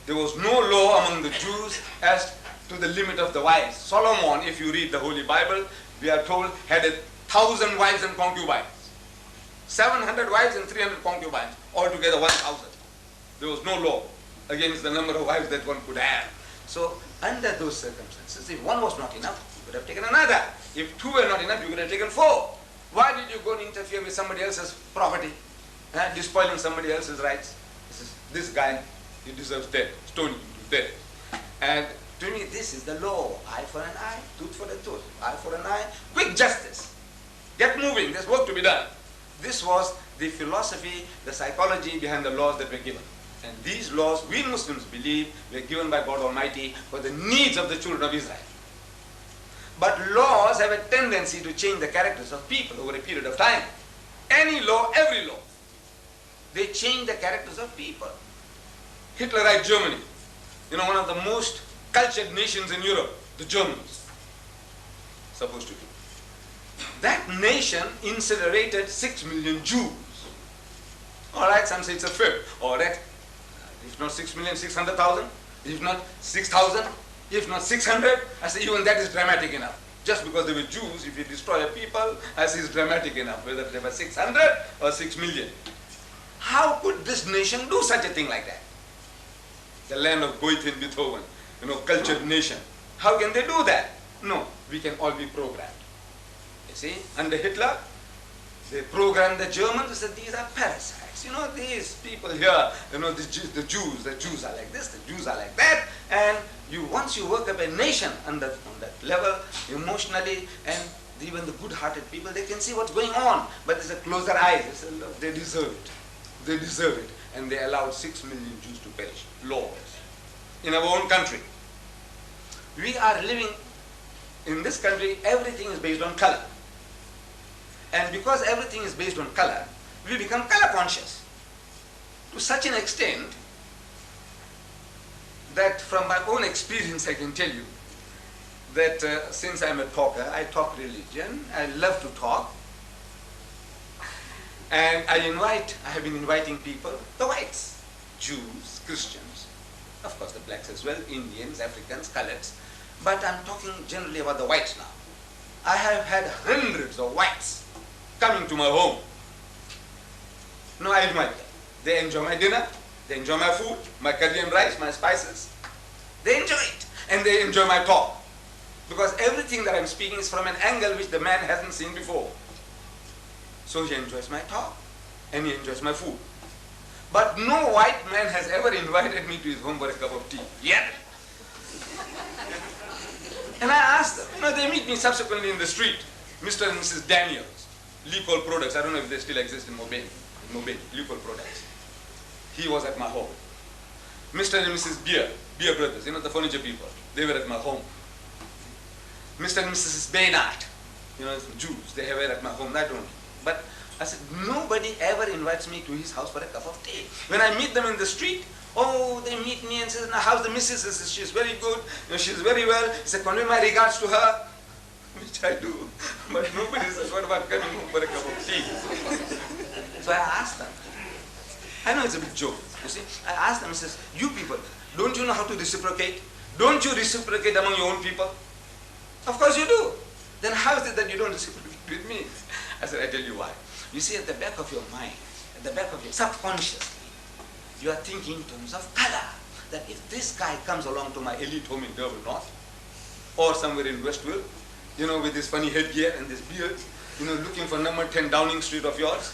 There was no law among the Jews as to the limit of the wives. Solomon, if you read the Holy Bible, we are told, had 1,000 wives and concubines. 700 wives and 300 concubines, altogether 1,000. There was no law against the number of wives that one could have. So under those circumstances, if one was not enough, you could have taken another. If two were not enough, you could have taken four. Why did you go and interfere with somebody else's property? Despoiling somebody else's rights? This guy, he deserves death, stoning him to death. And to me, this is the law. Eye for an eye, tooth for a tooth, eye for an eye, quick justice. Get moving, there's work to be done. This was the philosophy, the psychology behind the laws that were given. And these laws, we Muslims believe, were given by God Almighty for the needs of the children of Israel. But laws have a tendency to change the characters of people over a period of time. Any law, every law, they change the characters of people. Hitlerite Germany, one of the most cultured nations in Europe, the Germans, supposed to be. That nation incinerated 6 million Jews. All right, some say it's a fifth. All right, if not 6 million, 600,000. If not 6,000. If not 600. I say even that is dramatic enough. Just because they were Jews, if you destroy a people, I say it's dramatic enough, whether they were 600 or 6 million. How could this nation do such a thing like that? The land of Goethe and Beethoven, cultured nation. How can they do that? No, we can all be programmed. You see, under Hitler, they programmed the Germans. They said these are parasites. These people here, the Jews are like this, the Jews are like that. And once you work up a nation on that level, emotionally, and even the good-hearted people, they can see what's going on. But they close their eyes. They say, look, they deserve it. They deserve it. And they allowed 6 million Jews to perish. Laws. In our own country. We are living in this country, everything is based on color. And because everything is based on color, we become color conscious. To such an extent that from my own experience I can tell you that since I'm a talker, I talk religion, I love to talk. And I have been inviting people, the whites, Jews, Christians, of course the blacks as well, Indians, Africans, coloreds, but I'm talking generally about the whites now. I have had hundreds of whites coming to my home. No, I invite them. They enjoy my dinner, they enjoy my food, my curry and rice, my spices. They enjoy it, and they enjoy my talk. Because everything that I'm speaking is from an angle which the man hasn't seen before. So he enjoys my talk, and he enjoys my food. But no white man has ever invited me to his home for a cup of tea, yet. And I asked them, they meet me subsequently in the street. Mr. and Mrs. Daniels, Licol Products, I don't know if they still exist in Mobile, Licol Products. He was at my home. Mr. and Mrs. Beer Brothers, the furniture people, they were at my home. Mr. and Mrs. Baynard, Jews, they were at my home, not only. But I said, nobody ever invites me to his house for a cup of tea. When I meet them in the street, they meet me and say, now how's the missus? I said, she's very good, she's very well. He said, convey my regards to her, which I do. But nobody says, what about coming home for a cup of tea? So I asked them. I know it's a big joke, you see. I asked them, I says, you people, don't you know how to reciprocate? Don't you reciprocate among your own people? Of course you do. Then how is it that you don't reciprocate with me? I said, I tell you why. You see, at the back of your mind, at the back of your subconsciously, you are thinking in terms of color. That if this guy comes along to my elite home in Durban North, or somewhere in Westville, with this funny headgear and this beard, looking for number 10 Downing Street of yours,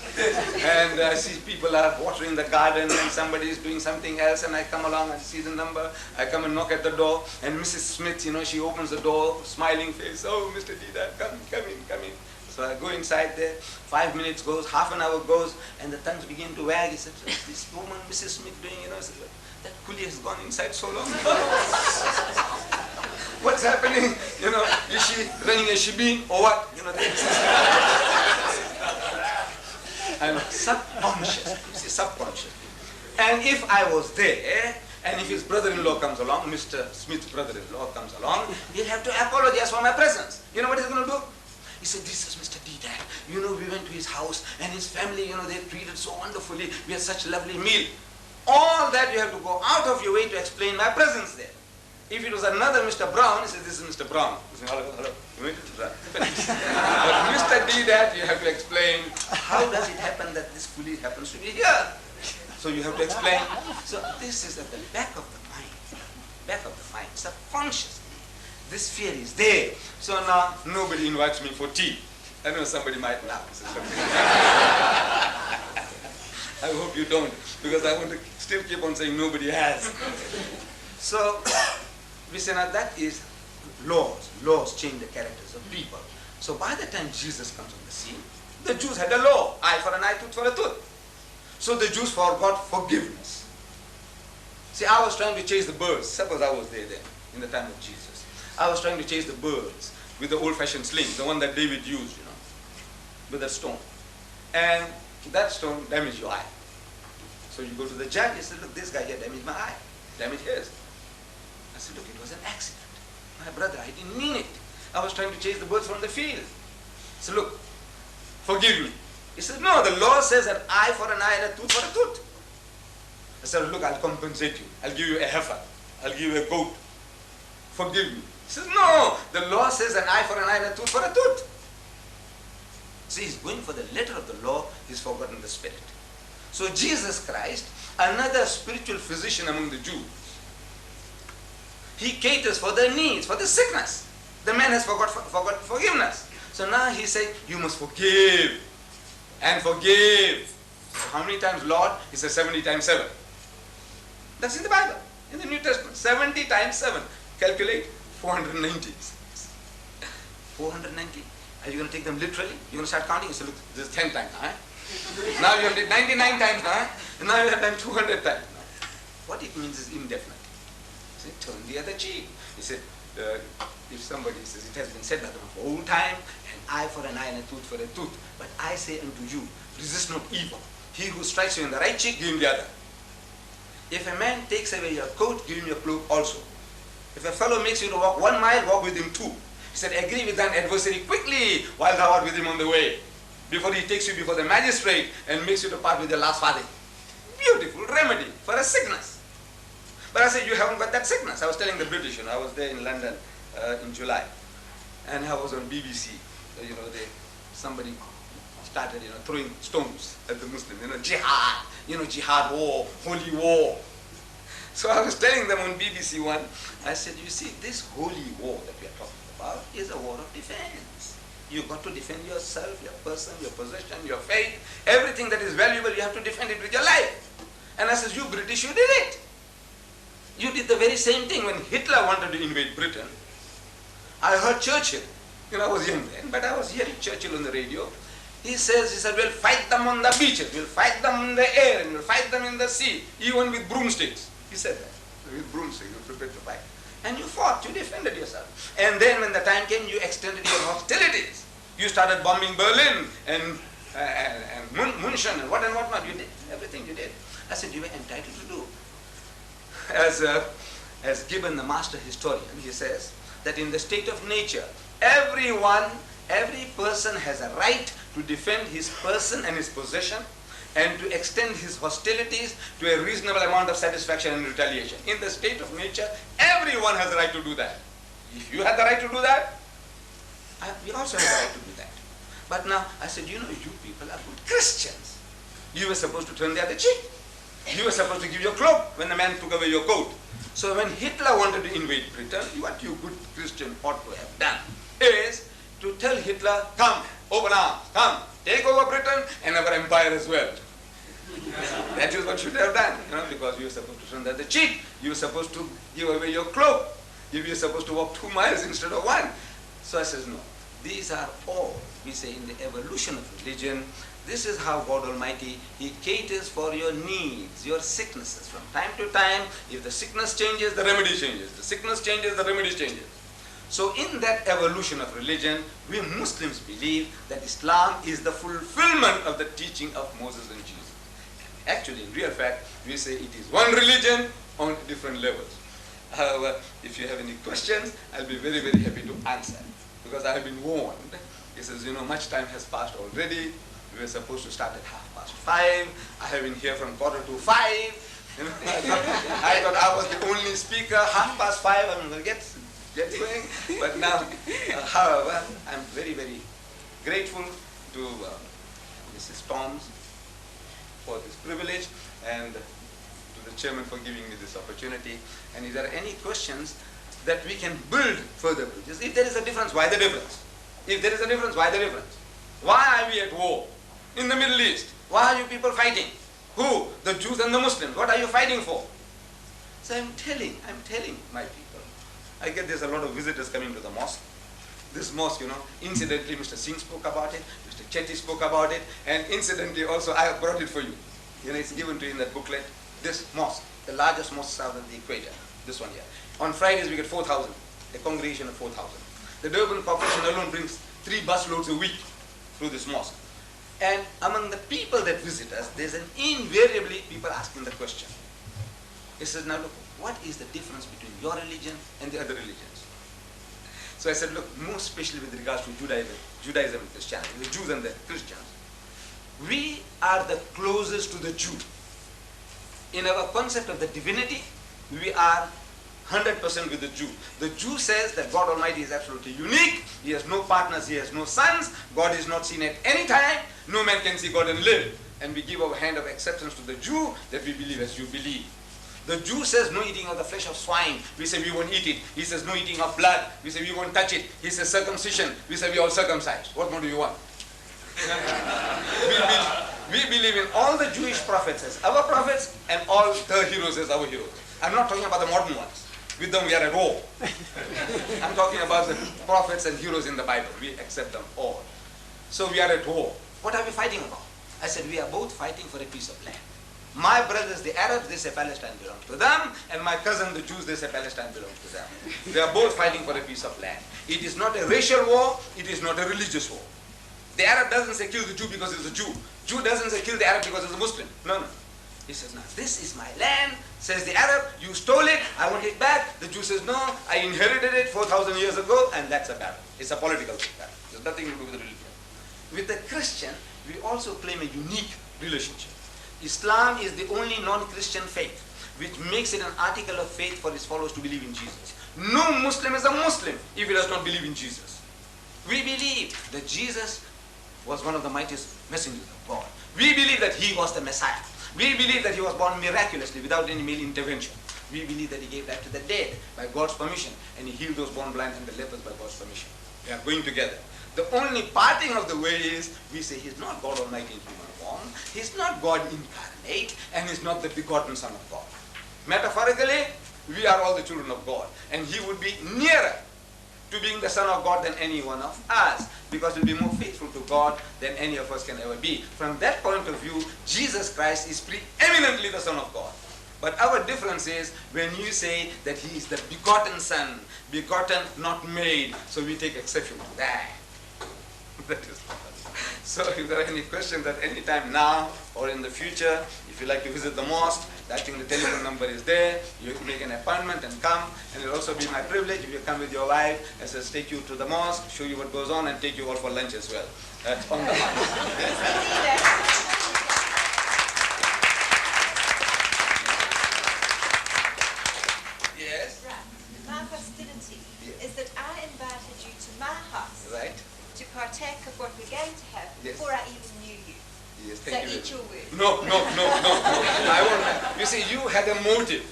and I see people are watering the garden and somebody is doing something else, and I come along and see the number, I come and knock at the door, and Mrs. Smith, she opens the door, smiling face, oh, Mr. Deedat, come in. So I go inside there, 5 minutes goes, half an hour goes, and the tongues begin to wag. He said, what's this woman, Mrs. Smith, doing? I said, that coolie has gone inside so long. What's happening? Is she running a shebeen or what? I'm subconscious. And if I was there, and if his brother-in-law comes along, Mr. Smith's brother-in-law comes along, he'll have to apologize for my presence. You know what he's going to do? He said, this is Mr. Deedat. We went to his house and his family, they treated so wonderfully. We had such a lovely meal. All that you have to go out of your way to explain my presence there. If it was another Mr. Brown, he says, this is Mr. Brown. He says, hello, hello. But Mr. Deedat, you have to explain, how does it happen that this fully happens to be here? So you have to explain. So this is at the back of the mind. Back of the mind, subconsciously. This fear is there. So now nobody invites me for tea. I know somebody might now. I hope you don't, because I want to still keep on saying nobody has. So we say now that is laws. Laws change the characters of people. So by the time Jesus comes on the scene, the Jews had a law, eye for an eye, tooth for a tooth. So the Jews forgot forgiveness. See, I was trying to chase the birds. Suppose I was there then, in the time of Jesus. I was trying to chase the birds with the old-fashioned sling, the one that David used, you know, with a stone. And that stone damaged your eye. So you go to the judge, he said, look, this guy here damaged my eye, damaged his. I said, look, it was an accident. My brother, I didn't mean it. I was trying to chase the birds from the field. I said, look, forgive me. He said, no, the law says an eye for an eye and a tooth for a tooth. I said, look, I'll compensate you. I'll give you a heifer. I'll give you a goat. Forgive me. He says, no, the law says an eye for an eye and a tooth for a tooth. See, he's going for the letter of the law, he's forgotten the spirit. So Jesus Christ, another spiritual physician among the Jews, he caters for their needs, for the sickness. The man has forgot forgiveness. So now he says, you must forgive and forgive. How many times, Lord? He says 70 times 7. That's in the Bible, in the New Testament. 70 times 7. Calculate 490. 490. Are you going to take them literally? You're going to start counting? You say, look, this is 10 times. Huh? Now you have done 99 times. Huh? And now you have done 200 times. What it means is indefinite. See, turn the other cheek. He said, if somebody says, it has been said that of old time, an eye for an eye and a tooth for a tooth. But I say unto you, resist not evil. He who strikes you in the right cheek, give him the other. If a man takes away your coat, give him your cloak also. If a fellow makes you to walk 1 mile, walk with him 2. He said, agree with thine adversary quickly while thou art with him on the way, before he takes you before the magistrate and makes you to part with your last farthing. Beautiful remedy for a sickness. But I said, you haven't got that sickness. I was telling the British, I was there in London in July, and I was on BBC. Somebody started, throwing stones at the Muslims, jihad, jihad war, holy war. So I was telling them on BBC One, I said, you see, this holy war that we are talking about is a war of defense. You've got to defend yourself, your person, your possession, your faith, everything that is valuable, you have to defend it with your life. And I said, you British, you did it. You did the very same thing when Hitler wanted to invade Britain. I heard Churchill, I was young then, but I was hearing Churchill on the radio. He said, we'll fight them on the beaches, we'll fight them in the air, and we'll fight them in the sea, even with broomsticks. He said that. With broomsticks, you're prepared to fight. And you fought, you defended yourself. And then when the time came, you extended your hostilities. You started bombing Berlin and München and whatnot. You did everything you did. I said, you were entitled to do. As Gibbon, the master historian, he says that in the state of nature, every person has a right to defend his person and his possession and to extend his hostilities to a reasonable amount of satisfaction and retaliation. In the state of nature, everyone has the right to do that. If you had the right to do that, we also have the right to do that. But now, I said, you people are good Christians. You were supposed to turn the other cheek. You were supposed to give your cloak when the man took away your coat. So when Hitler wanted to invade Britain, what you good Christian ought to have done is to tell Hitler, come, open arms, come, take over Britain and our empire as well. That is what you should have done, because you were supposed to turn the other cheek. You were supposed to give away your cloak. You were supposed to walk 2 miles instead of 1. So I says, no, these are all, we say, in the evolution of religion. This is how God Almighty, He caters for your needs, your sicknesses. From time to time, if the sickness changes, the remedy changes. The sickness changes, the remedy changes. So in that evolution of religion, we Muslims believe that Islam is the fulfillment of the teaching of Moses and Jesus. Actually, in real fact, we say it is one religion on different levels. However, if you have any questions, I'll be very, very happy to answer. Because I have been warned. He says, much time has passed already. We were supposed to start at 5:30. I have been here from 4:45. You know, I thought I was the only speaker. 5:30, I'm going to get going. But now, however, I'm very, very grateful to Mrs. Toms for this privilege and to the chairman for giving me this opportunity. And if there are any questions that we can build further bridges, if there is a difference, why the difference? If there is a difference, why the difference? Why are we at war in the Middle East? Why are you people fighting? Who? The Jews and the Muslims. What are you fighting for? So I'm telling my people. I get there's a lot of visitors coming to the mosque. This mosque, you know, incidentally Mr. Singh spoke about it, Mr. Chetty spoke about it, and incidentally also I have brought it for you. You know, it's given to you in that booklet. This mosque, the largest mosque south of the equator, this one here. On Fridays we get 4,000, a congregation of 4,000. The Durban Corporation alone brings 3 bus loads a week through this mosque. And among the people that visit us, there's an invariably people asking the question. He says, now look, what is the difference between your religion and the other religions? So I said, look, most especially with regards to Judaism and Christianity, the Jews and the Christians, we are the closest to the Jew. In our concept of the divinity, we are 100% with the Jew. The Jew says that God Almighty is absolutely unique. He has no partners, he has no sons. God is not seen at any time. No man can see God and live. And we give our hand of acceptance to the Jew that we believe as you believe. The Jew says no eating of the flesh of swine. We say we won't eat it. He says no eating of blood. We say we won't touch it. He says circumcision. We say we all circumcised. What more do you want? we believe in all the Jewish prophets as our prophets and all the heroes as our heroes. I'm not talking about the modern ones. With them we are at war. I'm talking about the prophets and heroes in the Bible. We accept them all. So we are at war. What are we fighting about? I said we are both fighting for a piece of land. My brothers, the Arabs, they say Palestine belongs to them, and my cousin, the Jews, they say Palestine belongs to them. They are both fighting for a piece of land. It is not a racial war, it is not a religious war. The Arab doesn't say kill the Jew because he's a Jew. Jew doesn't say kill the Arab because he's a Muslim. No. He says, now this is my land, says the Arab, you stole it, I want it back. The Jew says, no, I inherited it 4,000 years ago, and that's a battle. It's a political battle. There's nothing to do with the religion. With the Christian, we also claim a unique relationship. Islam is the only non-Christian faith which makes it an article of faith for its followers to believe in Jesus. No Muslim is a Muslim if he does not believe in Jesus. We believe that Jesus was one of the mightiest messengers of God. We believe that he was the Messiah. We believe that he was born miraculously without any male intervention. We believe that he gave life to the dead by God's permission, and he healed those born blind and the lepers by God's permission. They are going together. The only parting of the way is we say he's not God Almighty in human form, he's not God incarnate, and he's not the begotten Son of God. Metaphorically, we are all the children of God, and he would be nearer to being the Son of God than any one of us, because he'll be more faithful to God than any of us can ever be. From that point of view, Jesus Christ is preeminently the Son of God. But our difference is when you say that he is the begotten Son, begotten, not made, so we take exception to that. That is all. So if there are any questions at any time now or in the future, if you like to visit the mosque, I think the telephone number is there. You make an appointment and come, and it will also be my privilege if you come with your wife, as I take you to the mosque, show you what goes on, and take you all for lunch as well. That's on the Yes? Right. My hostility is that I invited you to my house to partake of what we're going to have before I even knew you. Yes, So thank you. eat your words. No. I won't. You see, you had a motive.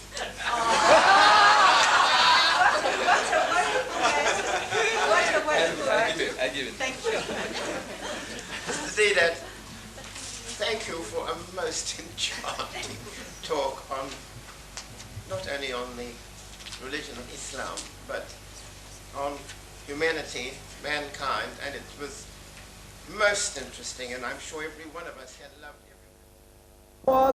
What a wonderful I give it. Thank you. Mr. Deedat, thank you for a most enchanting talk on not only on the religion of Islam, but on humanity, mankind, and it was most interesting, and I'm sure every one of us had loved it.